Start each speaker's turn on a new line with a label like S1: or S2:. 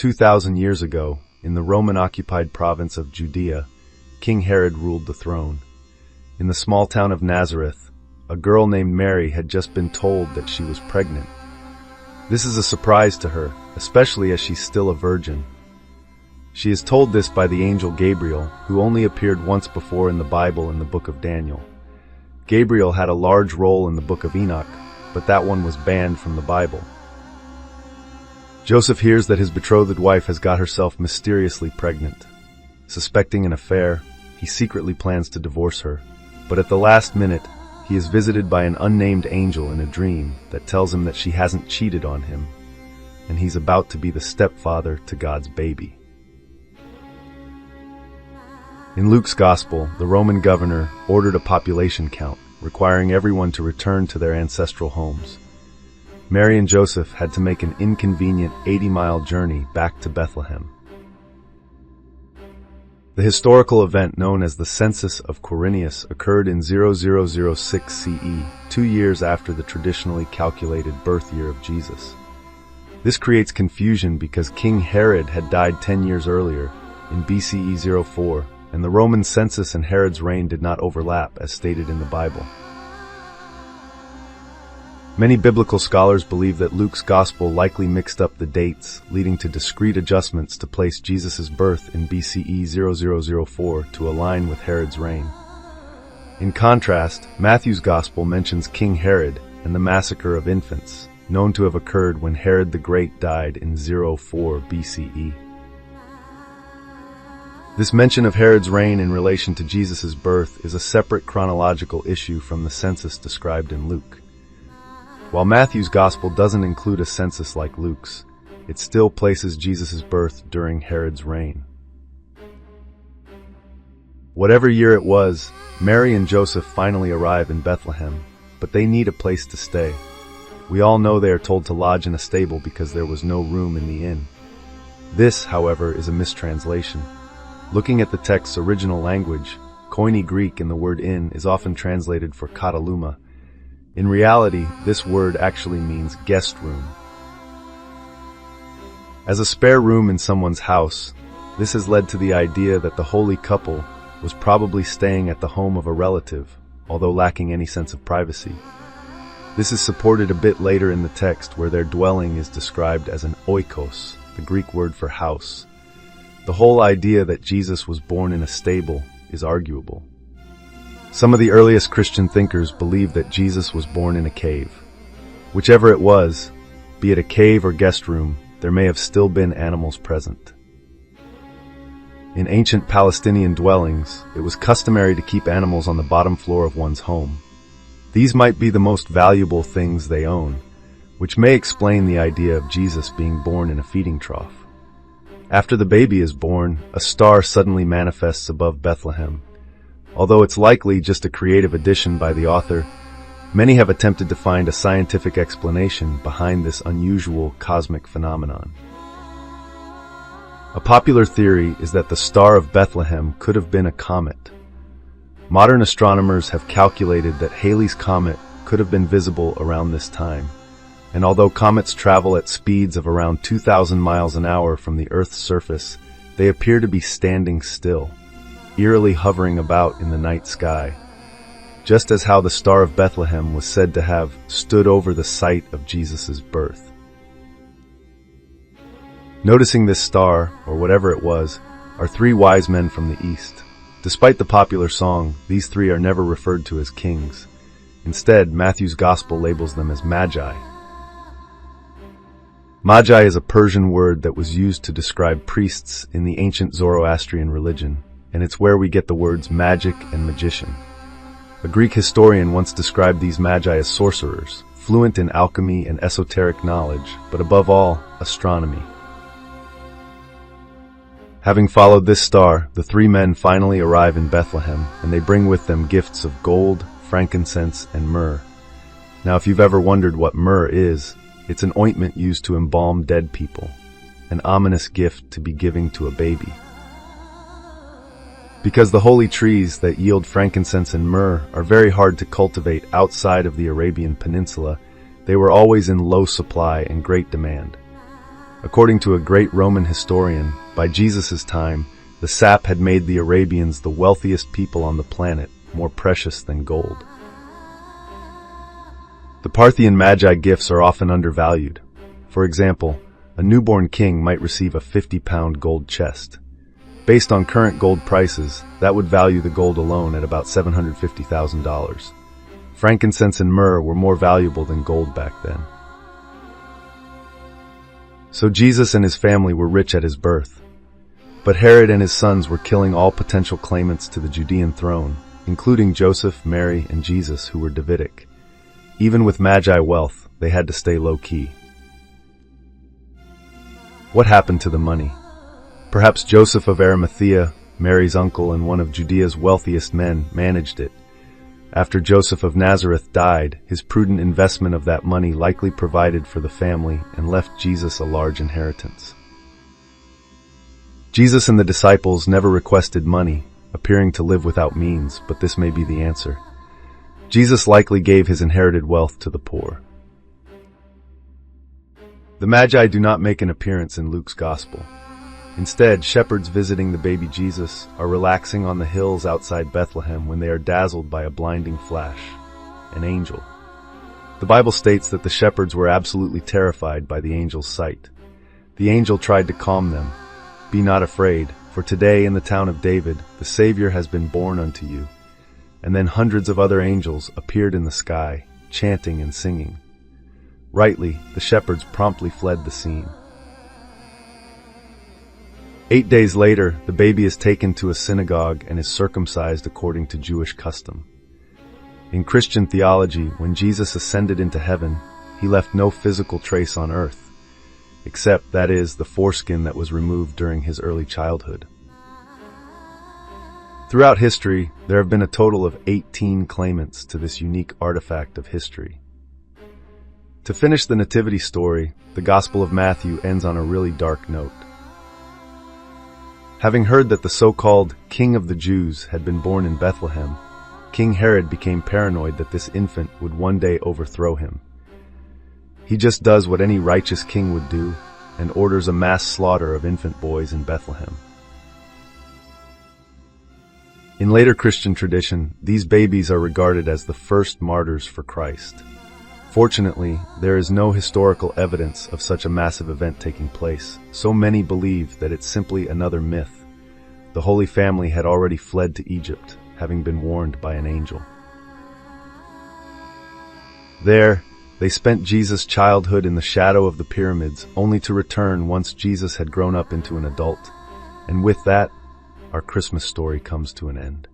S1: 2,000 years ago, in the Roman-occupied province of Judea, King Herod ruled the throne. In the small town of Nazareth, a girl named Mary had just been told that she was pregnant. This is a surprise to her, especially as she's still a virgin. She is told this by the angel Gabriel, who only appeared once before in the Bible in the book of Daniel. Gabriel had a large role in the book of Enoch, but that one was banned from the Bible. Joseph hears that his betrothed wife has got herself mysteriously pregnant. Suspecting an affair, he secretly plans to divorce her, but at the last minute, he is visited by an unnamed angel in a dream that tells him that she hasn't cheated on him, and he's about to be the stepfather to God's baby. In Luke's Gospel, the Roman governor ordered a population count, requiring everyone to return to their ancestral homes. Mary and Joseph had to make an inconvenient 80-mile journey back to Bethlehem. The historical event known as the Census of Quirinius occurred in 0006 CE, 2 years after the traditionally calculated birth year of Jesus. This creates confusion because King Herod had died 10 years earlier, in BCE 04, and the Roman census and Herod's reign did not overlap as stated in the Bible. Many biblical scholars believe that Luke's Gospel likely mixed up the dates, leading to discrete adjustments to place Jesus' birth in BCE 0004 to align with Herod's reign. In contrast, Matthew's Gospel mentions King Herod and the massacre of infants, known to have occurred when Herod the Great died in 04 BCE. This mention of Herod's reign in relation to Jesus' birth is a separate chronological issue from the census described in Luke. While Matthew's Gospel doesn't include a census like Luke's, it still places Jesus' birth during Herod's reign. Whatever year it was, Mary and Joseph finally arrive in Bethlehem, but they need a place to stay. We all know they are told to lodge in a stable because there was no room in the inn. This, however, is a mistranslation. Looking at the text's original language, Koine Greek in the word inn is often translated for kataluma. In reality, this word actually means guest room. As a spare room in someone's house, this has led to the idea that the holy couple was probably staying at the home of a relative, although lacking any sense of privacy. This is supported a bit later in the text where their dwelling is described as an oikos, the Greek word for house. The whole idea that Jesus was born in a stable is arguable. Some of the earliest Christian thinkers believed that Jesus was born in a cave. Whichever it was, be it a cave or guest room, there may have still been animals present. In ancient Palestinian dwellings, it was customary to keep animals on the bottom floor of one's home. These might be the most valuable things they own, which may explain the idea of Jesus being born in a feeding trough. After the baby is born, a star suddenly manifests above Bethlehem. Although it's likely just a creative addition by the author, many have attempted to find a scientific explanation behind this unusual cosmic phenomenon. A popular theory is that the Star of Bethlehem could have been a comet. Modern astronomers have calculated that Halley's Comet could have been visible around this time, and although comets travel at speeds of around 2,000 miles an hour from the Earth's surface, they appear to be standing still, eerily hovering about in the night sky, just as how the Star of Bethlehem was said to have stood over the site of Jesus' birth. Noticing this star, or whatever it was, are three wise men from the east. Despite the popular song, these three are never referred to as kings. Instead, Matthew's Gospel labels them as Magi. Magi is a Persian word that was used to describe priests in the ancient Zoroastrian religion, and it's where we get the words magic and magician. A Greek historian once described these magi as sorcerers, fluent in alchemy and esoteric knowledge, but above all, astronomy. Having followed this star, the three men finally arrive in Bethlehem, and they bring with them gifts of gold, frankincense, and myrrh. Now, if you've ever wondered what myrrh is, it's an ointment used to embalm dead people, an ominous gift to be giving to a baby. Because the holy trees that yield frankincense and myrrh are very hard to cultivate outside of the Arabian Peninsula, they were always in low supply and great demand. According to a great Roman historian, by Jesus' time, the sap had made the Arabians the wealthiest people on the planet, more precious than gold. The Parthian Magi gifts are often undervalued. For example, a newborn king might receive a 50-pound gold chest. Based on current gold prices, that would value the gold alone at about $750,000. Frankincense and myrrh were more valuable than gold back then. So Jesus and his family were rich at his birth. But Herod and his sons were killing all potential claimants to the Judean throne, including Joseph, Mary, and Jesus, who were Davidic. Even with Magi wealth, they had to stay low-key. What happened to the money? Perhaps Joseph of Arimathea, Mary's uncle and one of Judea's wealthiest men, managed it. After Joseph of Nazareth died, his prudent investment of that money likely provided for the family and left Jesus a large inheritance. Jesus and the disciples never requested money, appearing to live without means, but this may be the answer. Jesus likely gave his inherited wealth to the poor. The Magi do not make an appearance in Luke's Gospel. Instead, shepherds visiting the baby Jesus are relaxing on the hills outside Bethlehem when they are dazzled by a blinding flash, an angel. The Bible states that the shepherds were absolutely terrified by the angel's sight. The angel tried to calm them. "Be not afraid, for today in the town of David the Savior has been born unto you." And then hundreds of other angels appeared in the sky, chanting and singing. Rightly, the shepherds promptly fled the scene. 8 days later, the baby is taken to a synagogue and is circumcised according to Jewish custom. In Christian theology, when Jesus ascended into heaven, he left no physical trace on earth, except, that is, the foreskin that was removed during his early childhood. Throughout history, there have been a total of 18 claimants to this unique artifact of history. To finish the nativity story, the Gospel of Matthew ends on a really dark note. Having heard that the so-called King of the Jews had been born in Bethlehem, King Herod became paranoid that this infant would one day overthrow him. He just does what any righteous king would do and orders a mass slaughter of infant boys in Bethlehem. In later Christian tradition, these babies are regarded as the first martyrs for Christ. Fortunately, there is no historical evidence of such a massive event taking place, so many believe that it's simply another myth. The Holy Family had already fled to Egypt, having been warned by an angel. There, they spent Jesus' childhood in the shadow of the pyramids, only to return once Jesus had grown up into an adult. And with that, our Christmas story comes to an end.